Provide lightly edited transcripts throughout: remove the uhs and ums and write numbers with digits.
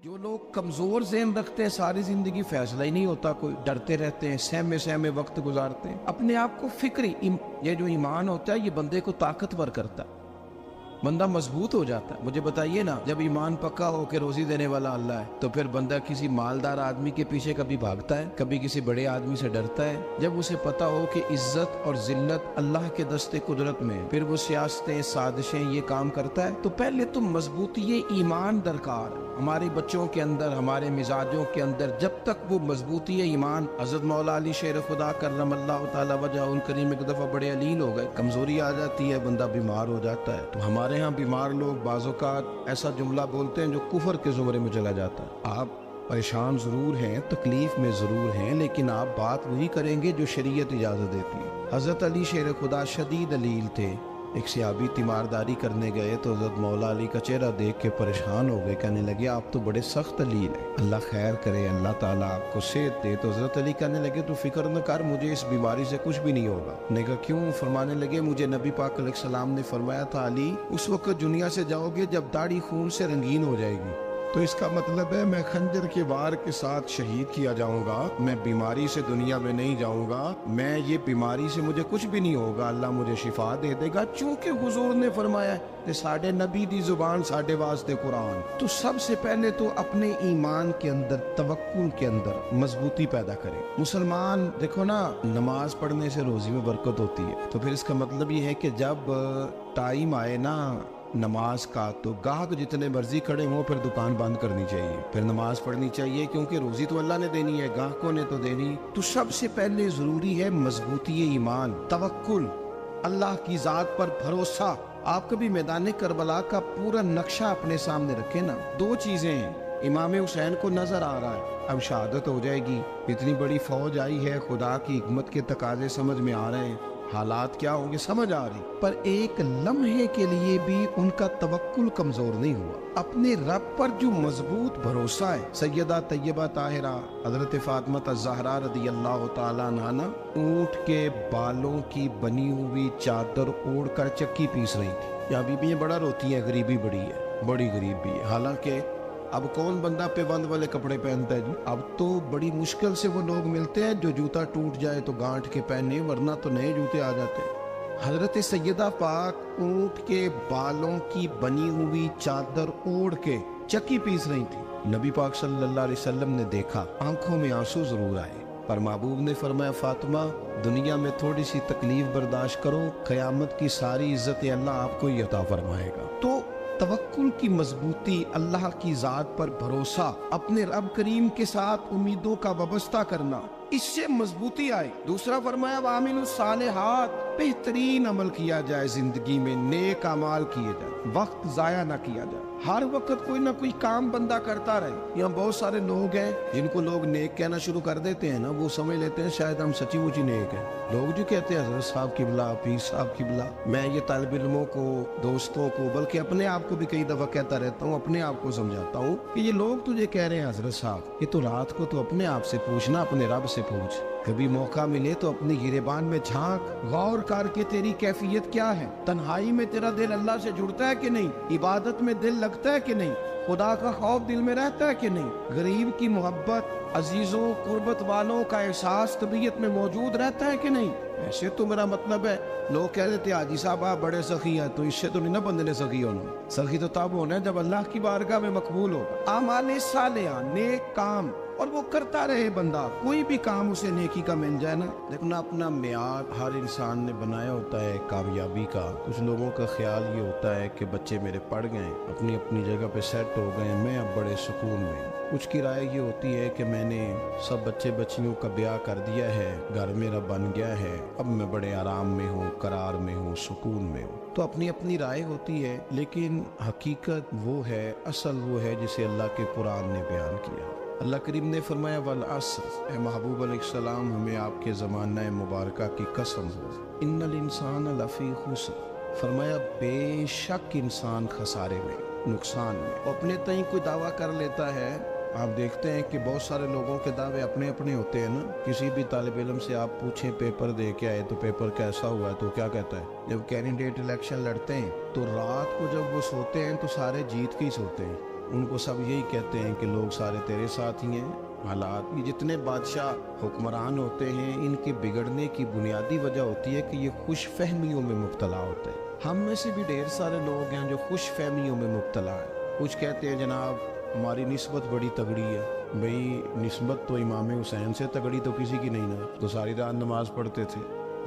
جو لوگ کمزور ذہن رکھتے ہیں ساری زندگی فیصلہ ہی نہیں ہوتا، کوئی ڈرتے رہتے ہیں، سہمے سہمے وقت گزارتے ہیں اپنے آپ کو فکری یہ جو ایمان ہوتا ہے یہ بندے کو طاقتور کرتا ہے، بندہ مضبوط ہو جاتا ہے۔ مجھے بتائیے نا، جب ایمان پکا ہو کہ روزی دینے والا اللہ ہے تو پھر بندہ کسی مالدار آدمی کے پیچھے کبھی بھاگتا ہے، کبھی کسی بڑے آدمی سے ڈرتا ہے؟ جب اسے پتا ہو کہ عزت اور ذلت اللہ کے دستے قدرت میں، پھر وہ سیاستیں سازشیں یہ کام کرتا ہے۔ تو پہلے تو مضبوطی ایمان درکار ہے ہمارے بچوں کے اندر، ہمارے مزاجوں کے اندر۔ جب تک وہ مضبوطی ایمان، حضرت مولا علی شیر خدا کرم اللہ تعالی وجہ الکریم ایک دفعہ بڑے علیل ہو گئے، کمزوری آ جاتی ہے، بندہ بیمار ہو جاتا ہے۔ تو ہمارے ہاں بیمار لوگ بعض اوقات ایسا جملہ بولتے ہیں جو کفر کے زمرے میں چلا جاتا ہے۔ آپ پریشان ضرور ہیں، تکلیف میں ضرور ہیں، لیکن آپ بات وہی کریں گے جو شریعت اجازت دیتی ہے۔ حضرت علی شیر خدا شدید علیل تھے، ایک صحابی تیمارداری کرنے گئے تو حضرت مولا علی کا چہرہ دیکھ کے پریشان ہو گئے، کہنے لگے آپ تو بڑے سخت علیل ہیں، اللہ خیر کرے، اللہ تعالیٰ آپ کو صحت دے۔ تو حضرت علی کہنے لگے تو فکر نہ کر، مجھے اس بیماری سے کچھ بھی نہیں ہوگا۔ نے کہا کیوں؟ فرمانے لگے مجھے نبی پاک علیہ السلام نے فرمایا تھا علی اس وقت دنیا سے جاؤ گے جب داڑھی خون سے رنگین ہو جائے گی، تو اس کا مطلب ہے میں خنجر کے وار کے ساتھ شہید کیا جاؤں گا، میں بیماری سے دنیا میں نہیں جاؤں گا، میں یہ بیماری سے مجھے کچھ بھی نہیں ہوگا، اللہ مجھے شفا دے دے گا، چونکہ حضور نے فرمایا کہ ساڈے نبی دی زبان ساڈے واسطے قرآن۔ تو سب سے پہلے تو اپنے ایمان کے اندر، توکل کے اندر مضبوطی پیدا کرے۔ مسلمان دیکھو نا، نماز پڑھنے سے روزی میں برکت ہوتی ہے، تو پھر اس کا مطلب یہ ہے کہ جب ٹائم آئے نا نماز کا تو گاہک جتنے مرضی کھڑے ہوں پھر دکان بند کرنی چاہیے، پھر نماز پڑھنی چاہیے، کیونکہ روزی تو اللہ نے دینی ہے، گاہکوں نے تو دینی۔ تو سب سے پہلے ضروری ہے مضبوطی ایمان، توکل، اللہ کی ذات پر بھروسہ۔ آپ کبھی میدان کربلا کا پورا نقشہ اپنے سامنے رکھیں نا، دو چیزیں ہیں، امام حسین کو نظر آ رہا ہے اب شہادت ہو جائے گی، اتنی بڑی فوج آئی ہے، خدا کی حکمت کے تقاضے سمجھ میں آ رہے ہیں، حالات کیا ہوں گے سمجھ آ رہی، پر ایک لمحے کے لیے بھی ان کا توکل کمزور نہیں ہوا۔ اپنے رب پر جو مضبوط بھروسہ ہے، سیدہ طیبہ طاہرہ حضرت فاطمہ الزہرا رضی اللہ تعالیٰ عنہا اونٹ کے بالوں کی بنی ہوئی چادر اوڑھ کر چکی پیس رہی تھی۔ یہ بیویاں بڑا روتی ہیں، غریبی بڑی ہے، بڑی غریب بھی ہے، حالانکہ اب کون بندہ پیوند والے کپڑے پہنتا ہے جی؟ اب تو بڑی مشکل سے وہ لوگ ملتے ہیں جو جوتا ٹوٹ جائے تو گانٹھ کے پہنے، ورنہ تو نئے جوتے آ جاتے ہیں۔ حضرت سیدہ پاک اونٹ کے بالوں کی بنی ہوئی چادر اوڑھ کے چکی پیس رہی تھی۔ نبی پاک صلی اللہ علیہ وسلم نے دیکھا، آنکھوں میں آنسو ضرور آئے، پر محبوب نے فرمایا فاطمہ دنیا میں تھوڑی سی تکلیف برداشت کرو، قیامت کی ساری عزت اللہ آپ کو ہی عطا فرمائے گا۔ تو توکل کی مضبوطی، اللہ کی ذات پر بھروسہ، اپنے رب کریم کے ساتھ امیدوں کا وابستہ کرنا، اس سے مضبوطی آئے۔ دوسرا فرمایا وَعَمِلُوا الصَّالِحَاتِ، بہترین عمل کیا جائے زندگی میں، نیک اعمال کیے جائے، وقت ضائع نہ کیا جائے، ہر وقت کوئی نہ کوئی کام بندہ کرتا رہے۔ یہاں بہت سارے لوگ ہیں جن کو لوگ نیک کہنا شروع کر دیتے ہیں نا، وہ سمجھ لیتے ہیں شاید ہم سچی مچی نیک ہیں۔ لوگ جو کہتے ہیں حضرت صاحب قبلہ، پیر صاحب قبلہ، میں یہ طالب علموں کو، دوستوں کو، بلکہ اپنے آپ کو بھی کئی دفعہ کہتا رہتا ہوں، اپنے آپ کو سمجھاتا ہوں کہ یہ لوگ تجھے کہہ رہے ہیں حضرت صاحب، یہ تو رات کو تو اپنے آپ سے پوچھنا، اپنے رب سے پوچھ، کبھی موقع ملے تو اپنی گریبان میں جھانک، غور کر کے تیری کیفیت کیا ہے، تنہائی میں تیرا دل اللہ سے جڑتا ہے کہ نہیں، عبادت میں دل لگتا ہے کہ نہیں، خدا کا خوف دل میں رہتا ہے کہ نہیں، غریب کی محبت، عزیزوں قربت والوں کا احساس طبیعت میں موجود رہتا ہے کہ نہیں۔ ایسے تو میرا مطلب ہے، لوگ کہہ دیتے حاجی صاحب آپ بڑے سخی ہیں، تو اس سے تو نہیں نا بندے نے سخی ہونا، سخی تو تب ہونا ہے جب اللہ کی بارگاہ میں مقبول ہوگا۔ اعمال صالحہ، نیک کام، اور وہ کرتا رہے بندہ، کوئی بھی کام اسے نیکی کا مل جائے نا۔ دیکھنا اپنا معیار ہر انسان نے بنایا ہوتا ہے کامیابی کا۔ کچھ لوگوں کا خیال یہ ہوتا ہے کہ بچے میرے پڑھ گئے، اپنی اپنی جگہ پہ سیٹ ہو گئے، میں اب بڑے سکون میں۔ کچھ کی رائے یہ ہوتی ہے کہ میں نے سب بچے بچیوں کا بیاہ کر دیا ہے، گھر میرا بن گیا ہے، اب میں بڑے آرام میں ہوں، قرار میں ہوں، سکون میں ہوں۔ تو اپنی اپنی رائے ہوتی ہے، لیکن حقیقت وہ ہے، اصل وہ ہے جسے اللہ کے قرآن نے بیان کیا۔ اللہ کریم نے فرمایا والعصر، اے محبوب علیہ السلام ہمیں آپ کے زمانہ مبارکہ کی قسم ہو، ان الانسان لفی خسر، فرمایا بے شک انسان خسارے میں، نقصان میں۔ اپنے تئیں کوئی دعویٰ کر لیتا ہے، آپ دیکھتے ہیں کہ بہت سارے لوگوں کے دعوے اپنے اپنے ہوتے ہیں نا۔ کسی بھی طالب علم سے آپ پوچھیں پیپر دے کے آئے تو پیپر کیسا ہوا ہے، تو کیا کہتا ہے؟ جب کینڈیڈیٹ الیکشن لڑتے ہیں تو رات کو جب وہ سوتے ہیں تو سارے جیت کے ہی سوتے ہیں، ان کو سب یہی کہتے ہیں کہ لوگ سارے تیرے ساتھ ہی ہیں۔ حالات، یہ جتنے بادشاہ حکمران ہوتے ہیں ان کے بگڑنے کی بنیادی وجہ ہوتی ہے کہ یہ خوش فہمیوں میں مبتلا ہوتے ہیں۔ ہم میں سے بھی ڈھیر سارے لوگ ہیں جو خوش فہمیوں میں مبتلا ہیں۔ کچھ کہتے ہیں جناب ہماری نسبت بڑی تگڑی ہے۔ بھئی نسبت تو امام حسین سے تگڑی تو کسی کی نہیں نا، تو ساری رات نماز پڑھتے تھے،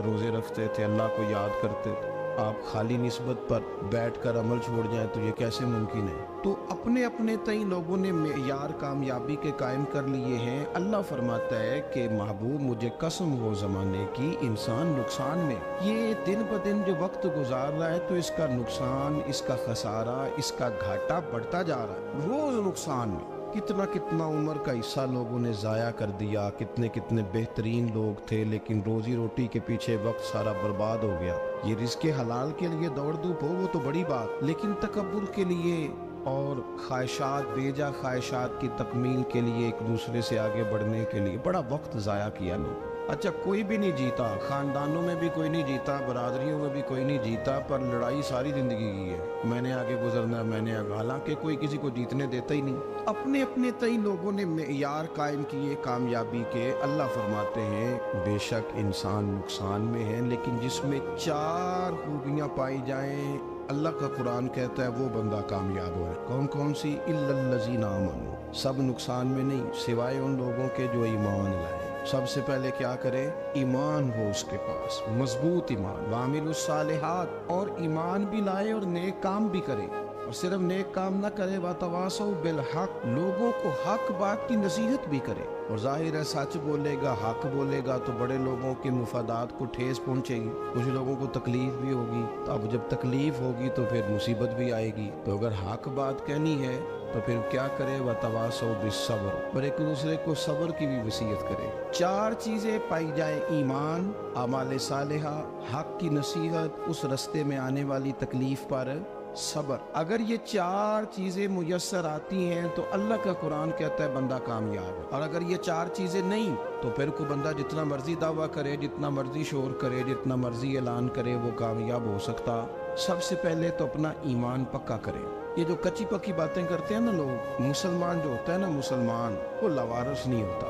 روزے رکھتے تھے، اللہ کو یاد کرتے تھے۔ آپ خالی نسبت پر بیٹھ کر عمل چھوڑ جائیں تو یہ کیسے ممکن ہے؟ تو اپنے اپنے تئیں لوگوں نے معیار کامیابی کے قائم کر لیے ہیں۔ اللہ فرماتا ہے کہ محبوب مجھے قسم ہو زمانے کی، انسان نقصان میں، یہ دن بدن جو وقت گزار رہا ہے تو اس کا نقصان، اس کا خسارہ، اس کا گھاٹا بڑھتا جا رہا ہے، روز نقصان میں۔ کتنا عمر کا حصہ لوگوں نے ضائع کر دیا، کتنے بہترین لوگ تھے لیکن روزی روٹی کے پیچھے وقت سارا برباد ہو گیا۔ یہ رزق حلال کے لیے دوڑ دھوپ ہو وہ تو بڑی بات، لیکن تکبر کے لیے اور خواہشات، بیجا خواہشات کی تکمیل کے لیے، ایک دوسرے سے آگے بڑھنے کے لیے بڑا وقت ضائع کیا لوگ۔ اچھا کوئی بھی نہیں جیتا، خاندانوں میں بھی کوئی نہیں جیتا، برادریوں میں بھی کوئی نہیں جیتا، پر لڑائی ساری زندگی کی ہے، میں نے آگے گزرنا، میں نے آگے، حالانکہ کوئی کسی کو جیتنے دیتا ہی نہیں۔ اپنے اپنے تئیں لوگوں نے معیار قائم کیے کامیابی کے۔ اللہ فرماتے ہیں بے شک انسان نقصان میں ہے، لیکن جس میں 4 خوبیاں پائی جائیں، اللہ کا قرآن کہتا ہے وہ بندہ کامیاب ہو ہے۔ کون کون سی؟ الا الذین آمنوا، سب نقصان میں نہیں سوائے ان لوگوں کے جو ایمان لائے۔ سب سے پہلے کیا کرے؟ ایمان ہو اس کے پاس، مضبوط ایمان، وعملوا الصالحات، اور ایمان بھی لائے اور نیک کام بھی کرے، اور صرف نیک کام نہ کرے، وتواصوا بالحق، لوگوں کو حق بات کی نصیحت بھی کرے۔ اور ظاہر ہے سچ بولے گا، حق بولے گا تو بڑے لوگوں کے مفادات کو ٹھیس پہنچے گی، کچھ لوگوں کو تکلیف بھی ہوگی، تو اب جب تکلیف ہوگی تو پھر مصیبت بھی آئے گی۔ تو اگر حق بات کہنی ہے تو پھر کیا کرے؟ وتواصوا بالصبر، اور ایک دوسرے کو صبر کی بھی وصیت کرے۔ 4 چیزیں پائی جائیں، ایمان، اعمال صالحہ، حق کی نصیحت، اس رستے میں آنے والی تکلیف پر صبر۔ اگر یہ 4 چیزیں میسر آتی ہیں تو اللہ کا قرآن کہتا ہے بندہ کامیاب ہے، اور اگر یہ 4 چیزیں نہیں تو پھر کوئی بندہ جتنا مرضی دعویٰ کرے، جتنا مرضی شور کرے، جتنا مرضی اعلان کرے، وہ کامیاب ہو سکتا۔ سب سے پہلے تو اپنا ایمان پکا کرے۔ یہ جو کچی پکی باتیں کرتے ہیں نا لوگ، مسلمان جو ہوتا ہے نا، مسلمان وہ لاوارث نہیں ہوتا،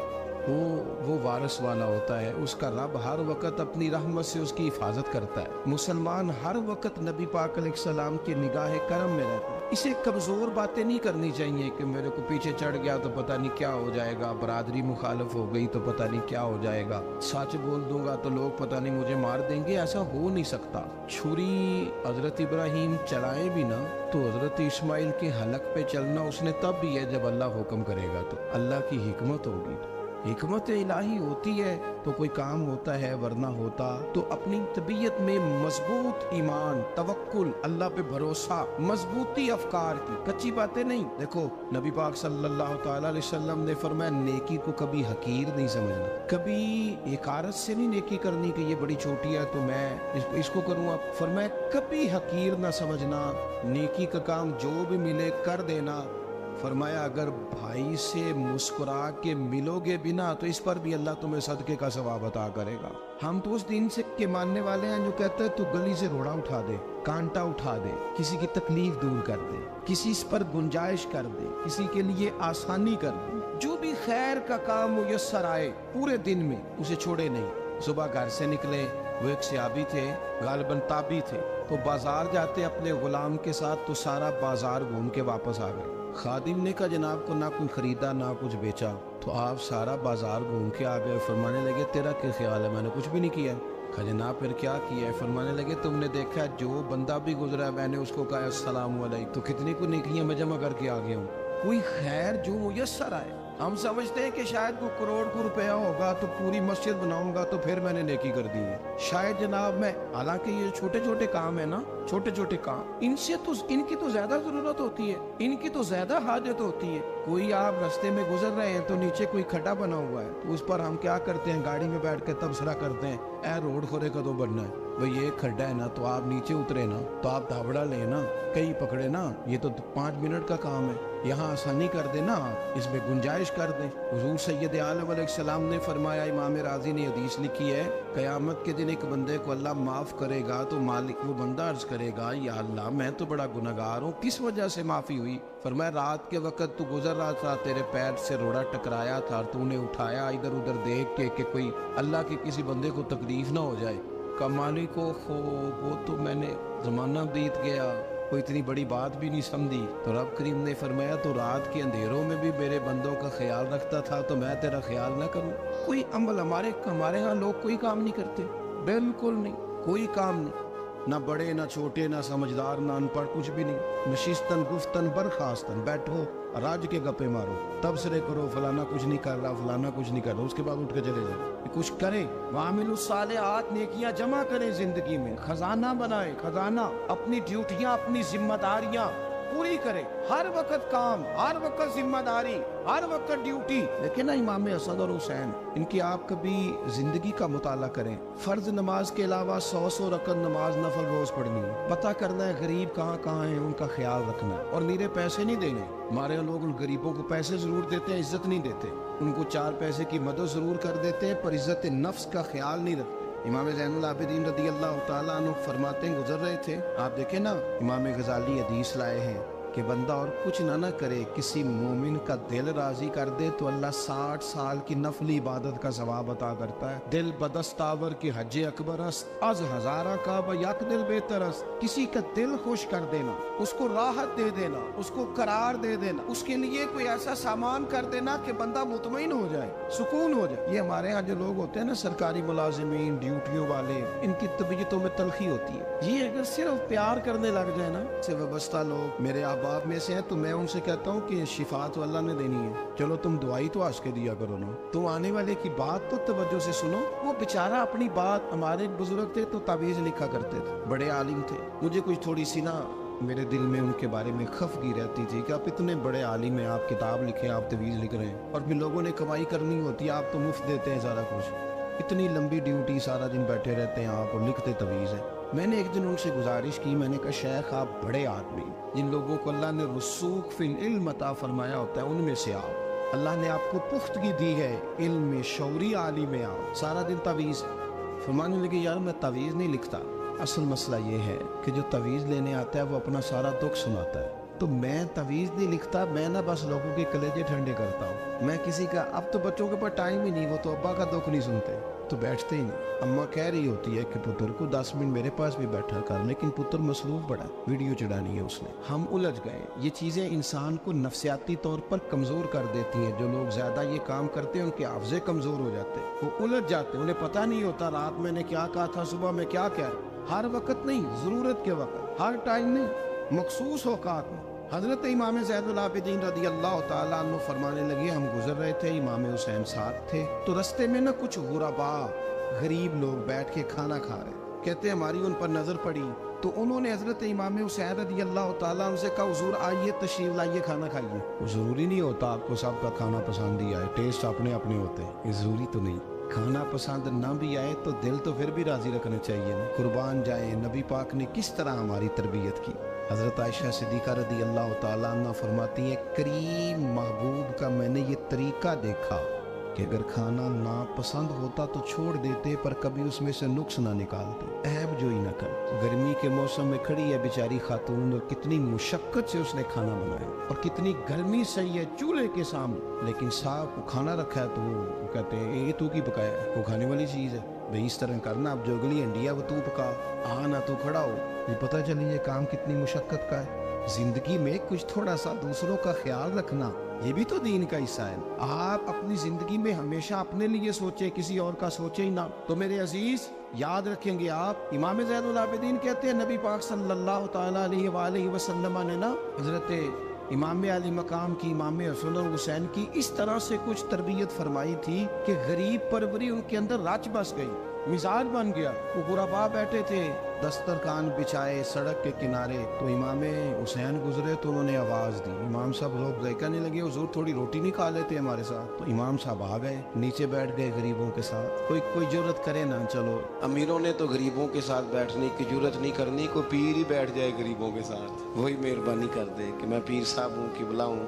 وہ وارث والا ہوتا ہے، اس کا رب ہر وقت اپنی رحمت سے اس کی حفاظت کرتا ہے۔ مسلمان ہر وقت نبی پاک علیہ السلام کی نگاہ کرم میں رہتا ہے۔ اسے کمزور باتیں نہیں کرنی چاہیے کہ میرے کو پیچھے چڑھ گیا تو پتہ نہیں کیا ہو جائے گا، برادری مخالف ہو گئی تو پتہ نہیں کیا ہو جائے گا، سچ بول دوں گا تو لوگ پتہ نہیں مجھے مار دیں گے، ایسا ہو نہیں سکتا۔ چھری حضرت ابراہیم چلائے بھی نا تو حضرت اسماعیل کے حلق پہ چلنا اس نے تب بھی ہے جب اللہ حکم کرے گا، تو اللہ کی حکمت ہوگی، حکمت الہی ہوتی ہے تو کوئی کام ہوتا ہے، ورنہ ہوتا تو اپنی طبیعت میں مضبوط ایمان، توکل، اللہ پہ بھروسہ، مضبوطی افکار کی، کچی باتیں نہیں۔ دیکھو نبی پاک صلی اللہ تعالی علیہ وسلم نے فرمایا نیکی کو کبھی حقیر نہیں سمجھنا، کبھی حقارت سے نہیں نیکی کرنی کہ یہ بڑی چھوٹی ہے تو میں اس کو کروں گا، فرمایا کبھی حقیر نہ سمجھنا، نیکی کا کام جو بھی ملے کر دینا۔ فرمایا اگر بھائی سے مسکرا کے ملو گے بنا تو اس پر بھی اللہ تمہیں صدقے کا ثواب عطا کرے گا۔ ہم تو اس دین سے کے ماننے والے ہیں جو کہتے ہیں تو گلی سے روڑا اٹھا دے، کانٹا اٹھا دے، کسی کی تکلیف دور کر دے، کسی اس پر گنجائش کر دے، کسی کے لیے آسانی کر دے، جو بھی خیر کا کام میسر آئے پورے دن میں اسے چھوڑے نہیں۔ صبح گھر سے نکلے، وہ ایک صحابی تھے، غالباً تابعی تھے، تو بازار جاتے اپنے غلام کے ساتھ تو سارا بازار گھوم کے واپس آ گئے۔ خادم نے کہا جناب کو نہ کوئی خریدا نہ کچھ بیچا، تو آپ سارا بازار گھوم کے آ گئے۔ فرمانے لگے تیرا کیا خیال ہے؟ میں نے کچھ بھی نہیں کیا۔ کہا جناب پھر کیا کیا ہے؟ فرمانے لگے تم نے دیکھا جو بندہ بھی گزرا میں نے اس کو کہا السلام علیکم، تو کتنی کو نیکیاں میں جمع کر کے آ گیا ہوں۔ کوئی خیر جو میسر آئے، ہم سمجھتے ہیں کہ شاید کوئی کروڑ کو روپیہ ہوگا تو پوری مسجد بناؤں گا تو پھر میں نے نیکی کر دی ہے، شاید جناب میں، حالانکہ یہ چھوٹے چھوٹے کام ہے نا، چھوٹے چھوٹے کام، ان کی تو زیادہ ضرورت ہوتی ہے، ان کی تو زیادہ حاجت ہوتی ہے۔ کوئی آپ رستے میں گزر رہے ہیں تو نیچے کوئی کھڈا بنا ہوا ہے تو اس پر ہم کیا کرتے ہیں؟ گاڑی میں بیٹھ کے تبصرہ کرتے ہیں اے روڈ کھورے کدو بننا ہے، भाई ये खड्डा है ना, तो आप नीचे उतरे ना, तो आप धाबड़ा ले ना, कहीं पकड़े ना, ये तो 5 मिनट का काम है, यहाँ आसानी कर दे ना, इसमें गुंजाइश कर दे। हुजूर सैयद आलम अलैहिस्सलाम ने फरमाया, इमाम राजी ने हदीस लिखी है, क़यामत के दिन एक बंदे को अल्लाह माफ़ करेगा तो मालिक वो बंदा अर्ज करेगा, या अल्लाह मैं तो बड़ा गुनहगार हूँ, किस वजह से माफ़ी हुई? फरमाया रात के वक्त तू गुजर रहा था, तेरे पैर से रोड़ा टकराया था, तूने उठाया इधर उधर देख के कि कोई अल्लाह के किसी बंदे को तकलीफ ना हो जाए। का मालिक को वो तो मैंने ज़माना बीत गया, कोई इतनी बड़ी बात भी नहीं समझी। तो रब करीम ने फरमाया तो रात के अंधेरों में भी मेरे बंदों का ख्याल रखता था, तो मैं तेरा ख्याल ना करूं? कोई अमल हमारे यहाँ लोग कोई काम नहीं करते, बिल्कुल नहीं, कोई काम नहीं, ना बड़े ना छोटे ना समझदार ना अनपढ़, कुछ भी नहीं। नशिस्तन गुफ्तन बरखास्तन, बैठो राज के गप्पे मारो, तबसरे करो, फलाना कुछ नहीं कर रहा, फलाना कुछ नहीं कर रहा, उसके बाद उठ के चले जाओ। कुछ करे, वामिलुस सालिहात, नेकियां जमा करें जिंदगी में, खजाना बनाए, खजाना, अपनी ड्यूटियां अपनी जिम्मेदारियां पूरी करे, हर वक्त काम, हर वक्त जिम्मेदारी, हर वक्त ड्यूटी। लेकिन ना इमाम हसन और हुसैन, इनकी आप कभी जिंदगी का मुताला करें, फर्ज नमाज के अलावा 100 रकत नमाज नफल रोज पढ़नी है, पता करना है गरीब कहाँ कहाँ है, उनका ख्याल रखना है, और नीरे पैसे नहीं देने। हमारे लोग उन गरीबों को पैसे जरूर देते हैं, इज्जत नहीं देते, उनको 4 पैसे की मदद जरूर कर देते हैं, पर इज्जत नफ्स का ख्याल नहीं रखते। इमाम ज़ैनुल आबिदीन रदी अल्लाह ताला अन्हु फरमाते हैं, गुजर रहे थे, आप देखें ना, इमाम गजाली हदीस लाए हैं कि बंदा और कुछ ना करे, किसी मोमिन का दिल राजी कर दे तो अल्लाह 60 साल की नफली इबादत का सवाब अता करता है। दिल बदस्तावर की हज अकबर अज हजारा का बयक दिल बेहतरस, किसी का दिल खुश कर देना, उसको राहत दे देना, उसको करार दे देना, उसके लिए कोई ऐसा सामान कर देना कि बंदा मुतमईन हो जाए, सुकून हो जाए। ये हमारे यहाँ जो लोग होते हैं ना, सरकारी मुलाजिमीन, ड्यूटियों वाले, इनकी तबीयतों में तलखी होती है। ये अगर सिर्फ प्यार करने लग जाए ना, से वाबस्ता लोग मेरे बाप में से है, तो मैं उनसे कहता हूँ कि शिफा तो अल्लाह ने देनी है, चलो तुम दुआई तो आज के दिया करो ना, तुम आने वाले की बात तो तवज्जो से सुनो। वो बेचारा अपनी बात, हमारे बुजुर्ग थे तो तावीज़ लिखा करते थे, बड़े आलिम थे, मुझे कुछ थोड़ी सी ना मेरे दिल में उनके बारे में खफगी रहती थी कि आप इतने बड़े आलिम हैं, आप किताब लिखे, आप तवीज़ लिख रहे हैं, और फिर लोगों ने कमाई करनी होती है, आप तो मुफ्त देते हैं सारा कुछ, इतनी लंबी ड्यूटी, सारा दिन बैठे रहते हैं आप और लिखते तवीज़ है। मैंने एक दिन उनसे गुजारिश की, मैंने कहा शेख आप बड़े आदमी, जिन लोगों को अल्लाह ने रुसूख फिल इल्म अता फरमाया होता है, उनमें से आप, अल्लाह ने आपको पुख्तगी दी है, इल्म में शौरी आलिम में आप, सारा दिन तवीज़। फरमाने लगे यार मैं तवीज़ नहीं लिखता, असल मसला ये है कि जो तवीज़ लेने आता है वो अपना सारा दुख सुनाता है, तो मैं तवीज़ नहीं लिखता, मैं ना बस लोगों के कलेजे ठंडे करता हूँ। मैं किसी का, अब तो बच्चों के पास टाइम ही नहीं, वो तो अब्बा का दुख नहीं सुनते, तो बैठते ही नहीं। अम्मा कह रही होती है कि पुत्र को 10 मिनट मेरे पास भी बैठा कर, लेकिन पुत्र मसरूफ बड़ा, वीडियो चढ़ानी है उसने। हम उलझ गए। ये चीज़ें इंसान को नफ्सियाती तौर पर कमज़ोर कर देती हैं। जो लोग ज़्यादा ये काम करते हैं उनके हाफ़्ज़े कमज़ोर हो जाते हैं, वो उलझ जाते हैं, उन्हें पता नहीं होता रात मैंने क्या कहा था, सुबह में क्या कहा। हर वक्त नहीं, ज़रूरत के वक्त, हर टाइम नहीं, मखसूस औकात में। हज़रत इमाम ज़ैनुल आबिदीन रदी अल्लाह ताला अन्हु फरमाने लगे, हम गुजर रहे थे, इमाम हुसैन साथ थे, तो रास्ते में ना कुछ गुरबा गरीब लोग बैठ के खाना खा रहे, कहते हमारी उन पर नजर पड़ी, तो उन्होंने हजरत इमाम हुसैन रदी अल्लाह ताला उनसे कहा, हुजूर आइए तशरीफ लाइए, खाना खाइए। जरूरी नहीं होता आपको सबका खाना पसंद ही आए, टेस्ट अपने अपने होते हैं, ये जरूरी तो नहीं। खाना पसंद ना भी आए तो दिल तो फिर भी राजी रखना चाहिए ना। कुर्बान जाए, नबी पाक ने किस तरह हमारी तरबियत की। हजरत आयशा सिद्दीक़ा रदी अल्लाह ताला अन्हा फरमाती है, करीम महबूब का मैंने ये तरीका देखा कि अगर खाना ना पसंद होता तो छोड़ देते, पर कभी उसमें से नुक्स ना निकालते, ऐब जो ही ना कर। गर्मी के मौसम में खड़ी है बेचारी खातून, और कितनी मुशक्कत से उसने खाना बनाया, और कितनी गर्मी सही है चूल्हे के सामने, लेकिन साहब को खाना रखा है तो वो कहते हैं ये तू की पकाया है, वो खाने वाली चीज़ है भाई, इस तरह करना, अब जो अगली हंडिया वो तू पका, ना तू खड़ा हो। ये पता चली ये काम कितनी मुशक्कत का है। जिंदगी में कुछ थोड़ा सा दूसरों का ख्याल रखना, ये भी तो दीन का हिस्सा है। आप अपनी जिंदगी में हमेशा अपने लिए सोचे, किसी और का सोचे ही ना। तो मेरे अजीज याद रखेंगे आप, इमाम ज़ैनुल आबिदीन कहते हैं नबी पाक सल्लल्लाहु ताला अलैहि वसल्लम ने ना हजरत इमाम अली मकाम की, इमाम हसन और हुसैन की इस तरह से कुछ तरबियत फरमाई थी कि गरीब परवरी उनके अंदर राज बस गई। मिजाज बन गया। वो गुरबा बैठे थे दस्तरखान बिछाए सड़क के किनारे, तो इमाम हुसैन गुजरे तो उन्होंने आवाज दी। इमाम साहब लोग कहने लगे हुजूर थोड़ी रोटी नहीं खा लेते हमारे साथ। तो इमाम साहब आ गए, नीचे बैठ गए गरीबों के साथ। कोई जरूरत करे ना, चलो अमीरों ने तो गरीबों के साथ बैठने की जरूरत नहीं करनी, कोई पीर ही बैठ जाए गरीबों के साथ, वही मेहरबानी कर दे कि मैं पीर साहब हूँ किबला हूँ,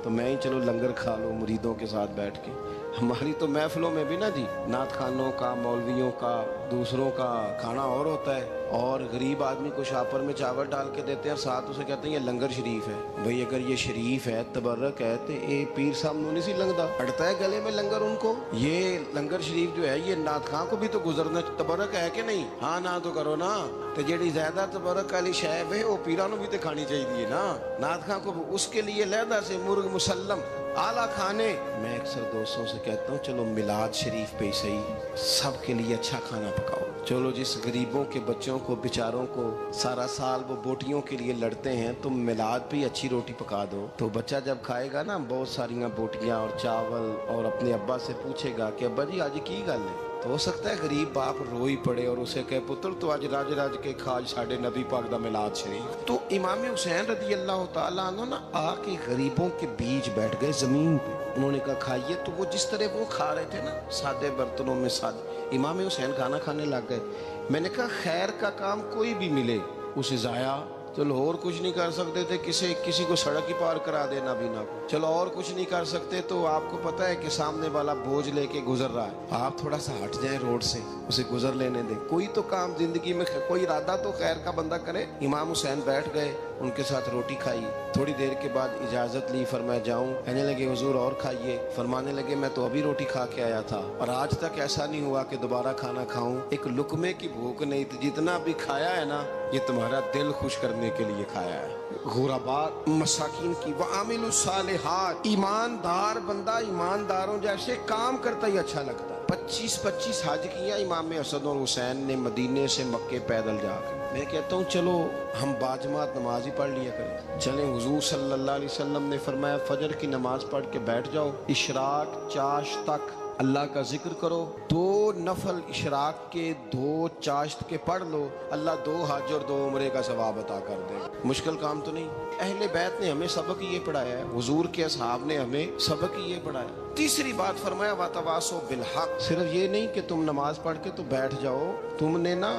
तो मैं ही चलो लंगर खा लो मुरीदों के साथ बैठ के। हमारी तो महफिलों में भी ना जी, नात खानों का, मौलवियों का, दूसरों का खाना और होता है, और गरीब आदमी को शापर में चावल डाल के देते हैं, साथ उसे कहते हैं ये लंगर शरीफ है। भाई अगर ये शरीफ है, तबर्रक है, तो ये पीर साहब नहीं सी लंगदा, अड़ता है गले में लंगर उनको। ये लंगर शरीफ जो है ये नात खां को भी तो गुजरना, तबर्रक है कि नहीं? हाँ ना तो करो ना, तो जेड़ी ज्यादा तबर्रक वाली शैब है वो पीरा भी तो खानी चाहिए ना। नात खां को उसके लिए लहदा से मुर्ग मुसल्लम आला खाने। मैं अक्सर दोस्तों से कहता हूँ चलो मिलाद शरीफ पे सही सबके लिए अच्छा खाना पकाओ। चलो जिस गरीबों के बच्चों को बेचारों को सारा साल वो बोटियों के लिए लड़ते हैं, तुम मिलाद पे अच्छी रोटी पका दो, तो बच्चा जब खाएगा ना बहुत सारियां बोटियां और चावल, और अपने अब्बा से पूछेगा कि अब्बा जी आज की गल है, तो हो सकता है गरीब बाप रोई पड़े और उसे कहे पुत्र तो आज राज राज के खाज साढ़े नबी पाक दा मिलाद शरीफ। तो इमाम हुसैन रदी अल्लाह तआला अन्हु ना आके गरीबों के बीच बैठ गए जमीन पे। उन्होंने कहा खाइए, तो वो जिस तरह वो खा रहे थे ना सादे बर्तनों में सादे, इमाम हुसैन खाना खाने लग गए। मैंने कहा खैर का काम कोई भी मिले उसे जाया, चलो और कुछ नहीं कर सकते थे, किसी को सड़क ही पार करा देना भी ना, चलो और कुछ नहीं कर सकते, तो आपको पता है कि सामने वाला बोझ लेके गुजर रहा है, आप थोड़ा सा हट जाएं रोड से, उसे गुजर लेने दें। कोई तो काम जिंदगी में, कोई इरादा तो खैर का बंदा करे। इमाम हुसैन बैठ गए, उनके साथ रोटी खाई, थोड़ी देर के बाद इजाजत ली, फरमाया जाऊं? कहने लगे हुजूर और खाइए। फरमाने लगे मैं तो अभी रोटी खा के आया था और आज तक ऐसा नहीं हुआ कि दोबारा खाना खाऊं, एक लुकमे की भूख नहीं थी, जितना भी खाया है ना ये तुम्हारा दिल खुश करने के लिए खाया है। गुरबा मसाकिन की वआमिलु सालिहात, ईमानदार बंदा ईमानदारों जैसे काम करता ही अच्छा लगता है। 25-25 हज किया इमाम हसन और हुसैन ने मदीने से मक्के पैदल जाकर। मैं कहता हूँ चलो हम बाजमात नमाज ही पढ़ लिया करें। चलें, हुजूर सल्लल्लाहु अलैहि वसल्लम ने फरमाया फजर की नमाज पढ़ के बैठ जाओ, इशराक चाश तक अल्लाह का जिक्र करो, 2 नफल इशराक के 2 चाश्त के पढ़ लो, अल्लाह 2 हज और 2 उम्रे का सवाब अता कर दे। मुश्किल काम तो नहीं। अहले बैत ने हमें सबक ये पढ़ाया है, हुजूर के असहाब ने हमें सबक ये पढ़ाया। तीसरी बात फरमाया वातवासो बिल हक, सिर्फ ये नहीं कि तुम नमाज पढ़ के तो बैठ जाओ, तुमने ना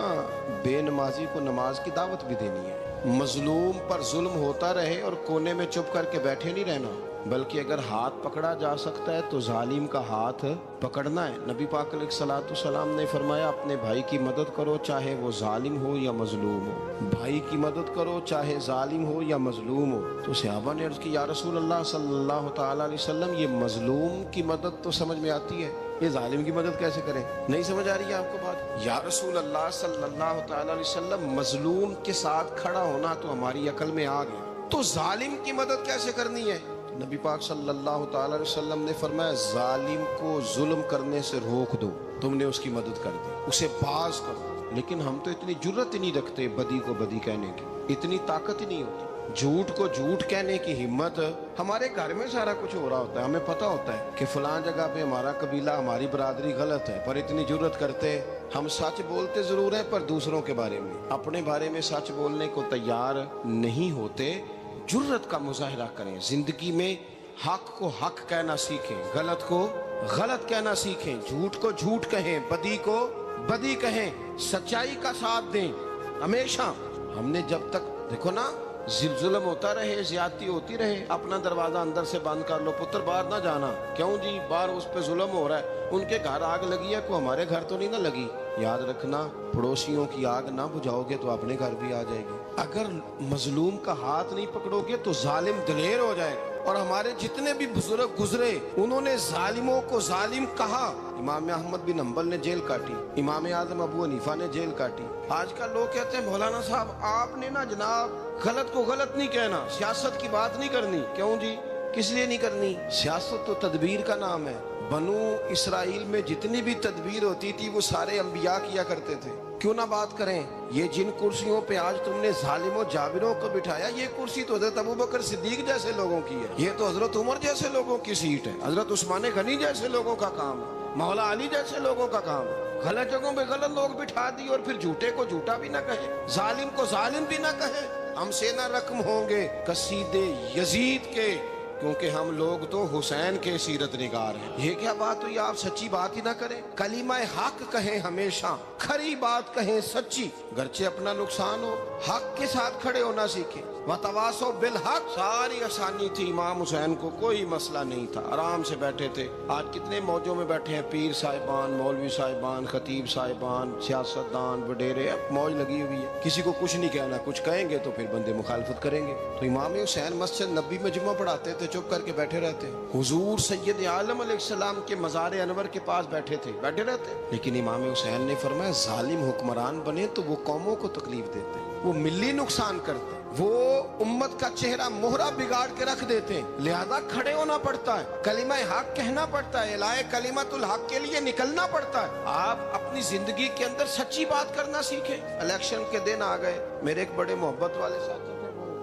बेनमाजी को नमाज की दावत भी देनी है। मजलूम पर जुल्म होता रहे और कोने में चुप करके बैठे नहीं रहना, बल्कि अगर हाथ पकड़ा जा सकता है तो जालिम का हाथ पकड़ना है। नबी पाक अलैहिस्सलाम ने फरमाया अपने भाई की मदद करो चाहे वो जालिम हो या मजलूम हो, भाई की मदद करो चाहे जालिम हो या मजलूम हो। तो सहाबा ने अर्ज की या रसूल अल्लाह सल्लल्लाहु तआला अलैहि वसल्लम, ये मजलूम की मदद तो समझ में आती है, ये जालिम की मदद कैसे करें? नहीं समझ आ रही है आपको बात? या रसूल अल्लाह सल्लल्लाहु तआला अलैहि वसल्लम, मजलूम के साथ खड़ा होना तो हमारी अकल में आ गया, तो जालिम की मदद कैसे करनी है? नबी पाक सल्लल्लाहु तआला अलैहि वसल्लम ने फरमाया जालिम को जुल्म करने से रोक दो, तुमने उसकी मदद कर दी, उसे बाज करो। लेकिन हम तो इतनी जुर्रत ही नहीं रखते बदी को बदी कहने की, इतनी ताकत ही नहीं होती। झूठ को झूठ कहने की हिम्मत, हमारे घर में सारा कुछ हो रहा होता है, हमें पता होता है कि फलां जगह पे हमारा कबीला हमारी बरादरी गलत है, पर इतनी जुर्रत करते हम सच बोलते जरूर है पर दूसरों के बारे में, अपने बारे में सच बोलने को तैयार नहीं होते। जुर्रत का मुजाहिरा करें, जिंदगी में हक को हक कहना सीखें, गलत को गलत कहना सीखें, झूठ को झूठ कहें, बदी को बदी कहें, सच्चाई का साथ दें हमेशा। हमने जब तक देखो ना जुल्म होता रहे, ज्यादती होती रहे, अपना दरवाजा अंदर से बंद कर लो, पुत्र बाहर ना जाना। क्यों जी? बाहर उस पे जुल्म हो रहा है, उनके घर आग लगी है, को हमारे घर तो नहीं ना लगी। याद रखना, पड़ोसियों की आग ना बुझाओगे तो अपने घर भी आ जाएगी। अगर मजलूम का हाथ नहीं पकड़ोगे तो जालिम दलेर हो जाएगा। और हमारे जितने भी बुजुर्ग गुजरे उन्होंने जालिमों को जालिम कहा। इमाम अहमद बिन हंबल ने जेल काटी, इमाम आजम अबू हनीफा ने जेल काटी। आजकल लोग कहते हैं मौलाना साहब आपने ना जनाब गलत को गलत नहीं कहना, सियासत की बात नहीं करनी। क्यों जी? किस लिए नहीं करनी? सियासत तो तदबीर का नाम है। बनु इसराइल में जितनी भी तदबीर होती थी वो सारे अंबिया किया करते थे। क्यों ना बात करें, ये जिन कुर्सियों पे आज तुमने जालिमों जाबिरों को बिठाया, ये कुर्सी तो हजरत अबू बकर सिद्दीक जैसे लोगों की है, ये तो हजरत उमर जैसे लोगों की सीट है, हजरत उस्मान गनी जैसे लोगों का काम है, मौला अली जैसे लोगों का काम है। गलत जगहों पे गलत लोग बिठा दिए और फिर झूठे को झूठा भी ना कहे, जालिम को जालिम भी ना कहे। हमसे ना रकम होंगे कसीदे यजीद के, क्योंकि हम लोग तो हुसैन के सीरत निगार हैं। ये क्या बात हुई, आप सच्ची बात ही ना करें। कलीमा हक कहें, हमेशा खरी बात कहें, सच्ची, गरचे अपना नुकसान हो, हक के साथ खड़े होना सीखें। वतवासो बिल हक, सारी आसानी थी, इमाम हुसैन को कोई मसला नहीं था, आराम से बैठे थे। आज कितने मौजों में बैठे हैं, पीर साहिबान, मौलवी साहिबान, खतीब साहिबान, सियासतदान, वडेरे, मौज लगी हुई है। किसी को कुछ नहीं कहना, कुछ कहेंगे तो फिर बंदे मुखालफत करेंगे। तो इमाम हुसैन मस्जिद नबी में जुम्मा पढ़ाते थे, चुप करके बैठे रहते। हुजूर सैयद आलम अलैहिस्सलाम के मज़ार अनवर के पास बैठे थे, बैठे रहते। लेकिन इमाम हुसैन ने फरमाया, जालिम हुक्मरान बने तो वो कौमों को तकलीफ देते, वो मिली नुकसान करते, वो उम्मत का चेहरा मोहरा बिगाड़ के रख देते हैं, लिहाजा खड़े होना पड़ता है, कलिमा हक कहना पड़ता है, इलाए कलिमतुल हक के लिए निकलना पड़ता है। आप अपनी जिंदगी के अंदर सच्ची बात करना सीखें। इलेक्शन के दिन आ गए, मेरे एक बड़े मोहब्बत वाले साथी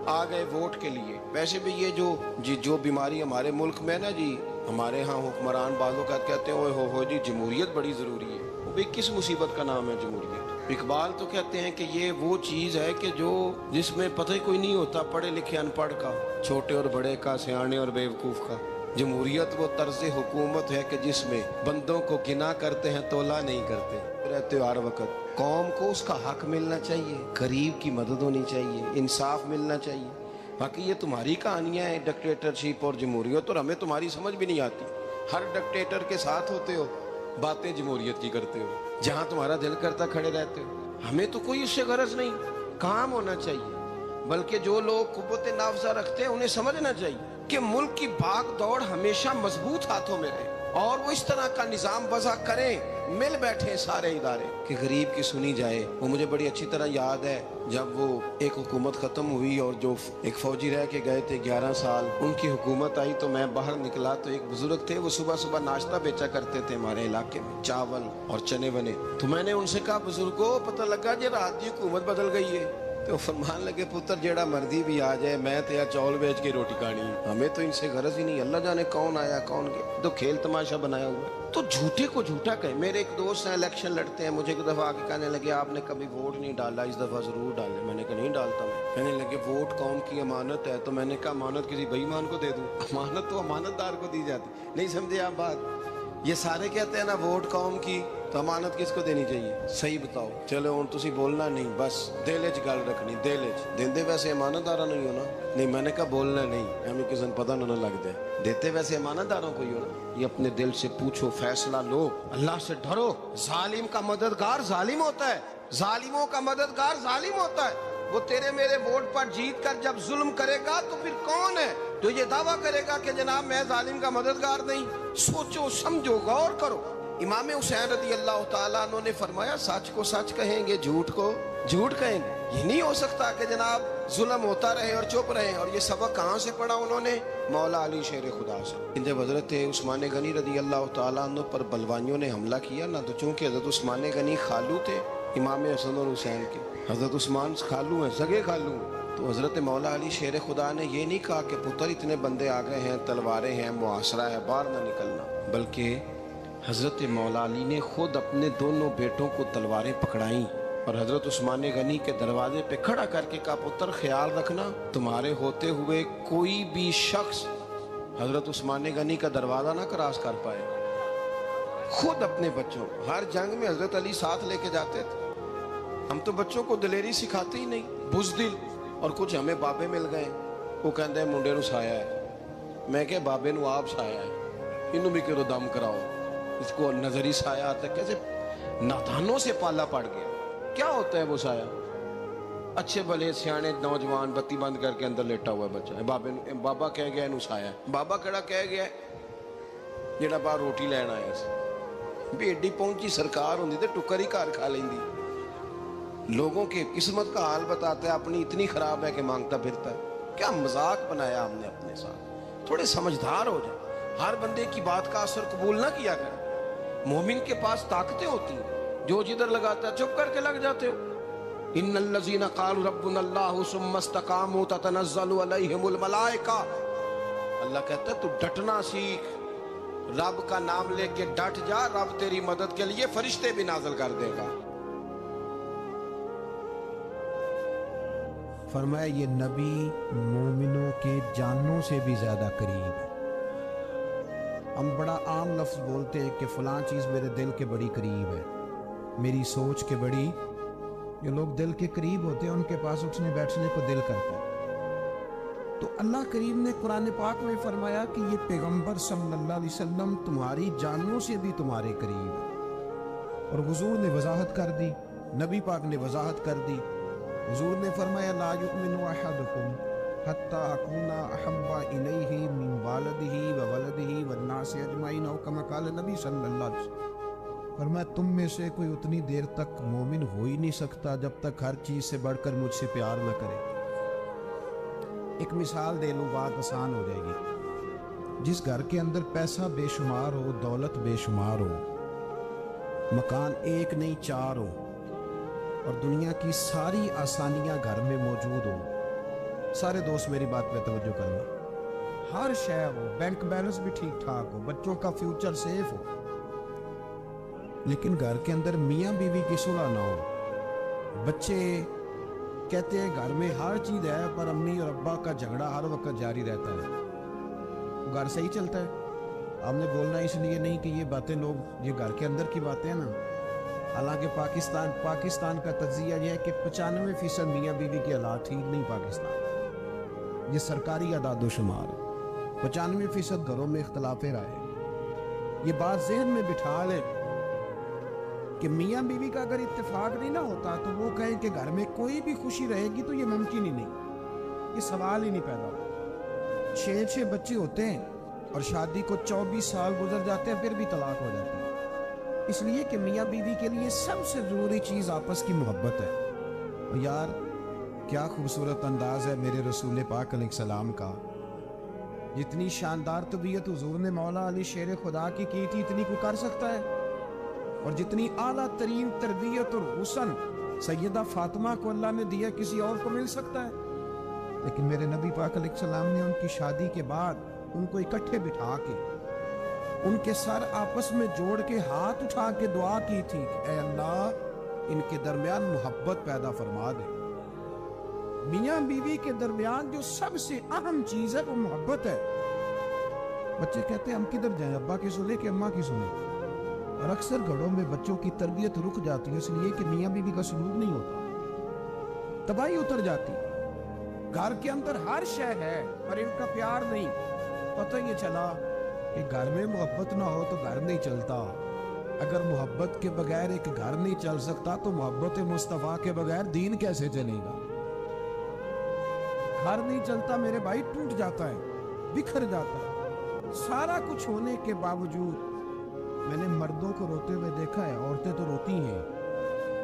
आ गए वोट के लिए। वैसे भी ये जो बीमारी हमारे मुल्क में ना जी, हमारे यहाँ हुक्मरान बाजों का कहते हैं, ओए हो जी जमहूरियत बड़ी जरूरी है। वो भी किस मुसीबत का नाम है जमहूरियत। इकबाल तो कहते हैं कि ये वो चीज है कि जो जिसमें पता ही कोई नहीं होता, पढ़े लिखे अनपढ़ का, छोटे और बड़े का, सियाने और बेवकूफ का। जमहूरियत वो तर्ज हुकूमत है कि जिसमें बंदों को गिना करते हैं, तोला नहीं करते रहते हो हर वक्त। कौम को उसका हक मिलना चाहिए, गरीब की मदद होनी चाहिए, इंसाफ मिलना चाहिए। बाकी ये तुम्हारी कहानियां हैं डिक्टेटरशिप और जमहूरियत, और हमें तुम्हारी समझ भी नहीं आती। हर डिक्टेटर के साथ होते हो, बातें जमहूरियत की करते हो, जहां तुम्हारा दिल करता खड़े रहते हो। हमें तो कोई उससे गरज नहीं, काम होना चाहिए। बल्कि जो लोग कुव्वत नाफजा रखते हैं उन्हें समझना चाहिए कि मुल्क की भाग दौड़ हमेशा मजबूत हाथों में रहे, और वो इस तरह का निजाम वज़ा करें, मिल बैठे सारे इदारे कि गरीब की सुनी जाए। वो मुझे बड़ी अच्छी तरह याद है, जब वो एक हुकूमत खत्म हुई और जो एक फौजी रह के गए थे 11 साल, उनकी हुकूमत आई तो मैं बाहर निकला तो एक बुजुर्ग थे, वो सुबह सुबह नाश्ता बेचा करते थे हमारे इलाके में, चावल और चने बने। तो मैंने उनसे कहा, बुजुर्गो पता लगा जी रात की हुकूमत बदल गई है। तो फरमान लगे, पुत्र जेड़ा मर्जी भी आ जाए, मैं तो यार चौल बेच के रोटी खानी, हमें तो इनसे गरज ही नहीं। अल्लाह जाने कौन आया कौन गया, तो खेल तमाशा बनाया हुआ। तो झूठे को झूठा कहे। मेरे एक दोस्त हैं, इलेक्शन लड़ते हैं, मुझे एक दफा आके कहने लगे, आपने कभी वोट नहीं डाला, इस दफा जरूर डालें। मैंने कहा नहीं डालता मैं। कहने लगे, वोट कौम की अमानत है। तो मैंने कहा, अमानत किसी बेईमान को दे दूं? अमानत तो अमानतदार को दी जाती। नहीं समझे आप बात? ये सारे कहते हैं ना वोट कौम की, तो अमानत किसको देनी चाहिए? सही बताओ। चलो हुण तुसी बोलना नहीं, बस दिल च गल रखनी, दिल च। देंदे वैसे अमानतदारा नहीं होना। नहीं मैंने कहा बोलना नहीं, हमें किसी पता ना लग जाए। देते वैसे ईमानदारों को ही हो ना। ये अपने दिल से पूछो, फैसला लो, अल्लाह से डरो। जालिम का मददगार जालिम होता है, जालिमों का मददगार जालिम होता है। वो तेरे मेरे वोट पर जीत कर जब जुल्म करेगा तो फिर कौन है जो ये दावा करेगा कि जनाब मैं जालिम का मददगार नहीं? सोचो समझो गौर करो। इमाम हुसैन रज़ी अल्लाह तआला अन्हु ने फरमाया, सच को सच कहेंगे, झूठ को झूठ कहेंगे। ये नहीं हो सकता कि जनाब जुल्म होता रहे और चुप रहे। और ये सबक कहाँ से पढ़ा उन्होंने? मौला अली शेर खुदा से। जब हजरत उस्मान गनी रज़ी अल्लाह तआला अन्हु पर बलवानियों ने हमला किया ना, तो चूंकि हजरत उस्मान गनी खालू थे इमाम हसन और हुसैन के, हजरत उस्मान खालू हैं, सगे खालू हैं। तो हजरत मौला अली शेर खुदा ने ये नहीं कहा कि पुत्र इतने बंदे आ गए हैं, तलवारें हैं, मुआसरा है, बाहर ना निकलना, बल्कि हजरत मौला अली ने खुद अपने दोनों बेटों को तलवारें पकड़ाई और हजरत उस्मान गनी के दरवाजे पे खड़ा करके कहा, पुत्र ख्याल रखना, तुम्हारे होते हुए कोई भी शख्स हजरत उस्मान गनी का दरवाजा ना क्रॉस कर पाए। खुद अपने बच्चों, हर जंग में हजरत अली साथ लेके जाते थे। हम तो बच्चों को दिलेरी सिखाते ही नहीं, बुज़दिल। और कुछ हमें बाबे मिल गए, वो कहते मुंडे नूं साया है। मैं क्या बाबे नूं आप साया है, इनू भी करो दम कराओ, इसको नजरी साया आता। कैसे नादानों से पाला पड़ गया। क्या होता है वो साया? अच्छे भले सियाने नौजवान बत्ती बंद करके अंदर लेटा हुआ बच्चा है, बाबा कह गया इनू साया है। बाबा केड़ा कह गया जेड़ा बाहर रोटी लैन आया सी। भी एडी पहुंची सरकार होंदी ते टुकर ही घर खा लेंदी। लोगों के किस्मत का हाल बताता है, अपनी इतनी खराब है कि मांगता फिरता है। क्या मजाक बनाया हमने अपने साथ। थोड़े समझदार हो जाए। हर बंदे की बात का असर कबूल ना किया करें। मोमिन के पास ताकतें होती हैं, जो जिधर लगाता है चुप करके लग जाते हो। इन्नल्लज़ीना क़ालू रब्बुनल्लाहु सुम्मा इस्तक़ामू ततनज़्ज़लु अलैहिमुल मलाइका। अल्लाह कहता है तू डटना सीख, रब का नाम लेके डट जा, रब तेरी मदद के लिए फरिश्ते भी नाज़िल कर देगा। फरमाया ये नबी मोमिनों के जानों से भी ज़्यादा करीब है। हम बड़ा आम लफ्ज़ बोलते हैं कि फ़लाँ चीज़ मेरे दिल के बड़ी करीब है, मेरी सोच के बड़ी। जो लोग दिल के करीब होते हैं उनके पास उठने बैठने को दिल करता है। तो अल्लाह करीम ने कुरान पाक में फरमाया कि ये पैगंबर सल्लल्लाहु अलैहि वसल्लम तुम्हारी जानों से भी तुम्हारे करीब है। और हुजूर ने वजाहत कर दी, नबी पाक ने वजाहत कर दी। हुजूर ने फरमाया ला युमिनु अहदुकुम हत्ता अकूना अहब्बा इलैहि मिन वालिदिही व वलदिही वन्नासि अजमाइन, औ कमा क़ाल नबी सल्लल्लाहु अलैहि वसल्लम। फरमाया तुम में से कोई उतनी देर तक मोमिन हो ही नहीं सकता जब तक हर चीज़ से बढ़कर मुझसे प्यार न करे। एक मिसाल दे लूँ, बात आसान हो जाएगी। जिस घर के अंदर पैसा बेशुमार हो, दौलत बेशुमार हो, मकान एक नहीं चार हो, और दुनिया की सारी आसानियां घर में मौजूद हो, सारे दोस्त मेरी बात पे तवज्जो करना, हर शय हो, बैंक बैलेंस भी ठीक ठाक हो, बच्चों का फ्यूचर सेफ हो, लेकिन घर के अंदर मियाँ बीवी की सुलह ना हो। बच्चे कहते हैं घर में हर चीज़ है पर अम्मी और अब्बा का झगड़ा हर वक्त जारी रहता है। घर सही चलता है? हमने बोलना इसलिए नहीं कि ये बातें लोग, ये घर के अंदर की बातें हैं ना। हालांकि पाकिस्तान का तज्जिया यह है कि 95% मियाँ बीवी के हालात ठीक नहीं पाकिस्तान। ये सरकारी आदादोशुमार है। 95% घरों में इख्तलाफ राय है। ये बात जहन में बिठा ले कि मियाँ बीवी का अगर इत्तेफाक नहीं ना होता तो वो कहें कि घर में कोई भी खुशी रहेगी तो ये मुमकिन ही नहीं, ये सवाल ही नहीं पैदा होता। 6 बच्चे होते हैं और शादी को 24 साल गुजर जाते हैं, फिर भी तलाक हो जाती है। इसलिए कि मियाँ बीवी के लिए सबसे ज़रूरी चीज़ आपस की मोहब्बत है। और यार क्या खूबसूरत अंदाज़ है मेरे रसूल पाक अलैहिस्सलाम का। जितनी शानदार तबीयत हुजूर ने मौला अली शेर खुदा की थी, इतनी को कर सकता है। और जितनी आला तरीन तरबियत और हुसन सैयदा फातिमा को अल्लाह ने दिया, किसी और को मिल सकता है? लेकिन मेरे नबी पाक अलैहिस्सलाम ने उनकी शादी के बाद उनको इकट्ठे बिठा के उनके सर आपस में जोड़ के हाथ उठा के दुआ की थी कि ऐ अल्लाह इनके दरमियान मोहब्बत पैदा फरमा दे। मियाँ बीवी के दरमियान जो सबसे अहम चीज़ है वो मोहब्बत है। बच्चे कहते हैं हम किधर जाएं, अब्बा की सुने कि अम्मा की सुने। और अक्सर घरों में बच्चों की तरबियत रुक जाती है इसलिए कि मियाँ बीवी का सलूक नहीं होता, तबाही उतर जाती। घर के अंदर हर शय है पर इनका प्यार नहीं। पता ये चला कि घर में मोहब्बत ना हो तो घर नहीं चलता। अगर मोहब्बत के बगैर एक घर नहीं चल सकता तो मोहब्बत मुस्तफ़ा के बगैर दीन कैसे चलेगा? घर नहीं चलता मेरे भाई, टूट जाता है, बिखर जाता है। सारा कुछ होने के बावजूद मैंने मर्दों को रोते हुए देखा है, औरतें तो रोती हैं,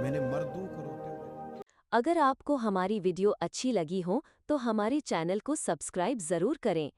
मैंने मर्दों को रोते हुए। अगर आपको हमारी वीडियो अच्छी लगी हो तो हमारे चैनल को सब्सक्राइब ज़रूर करें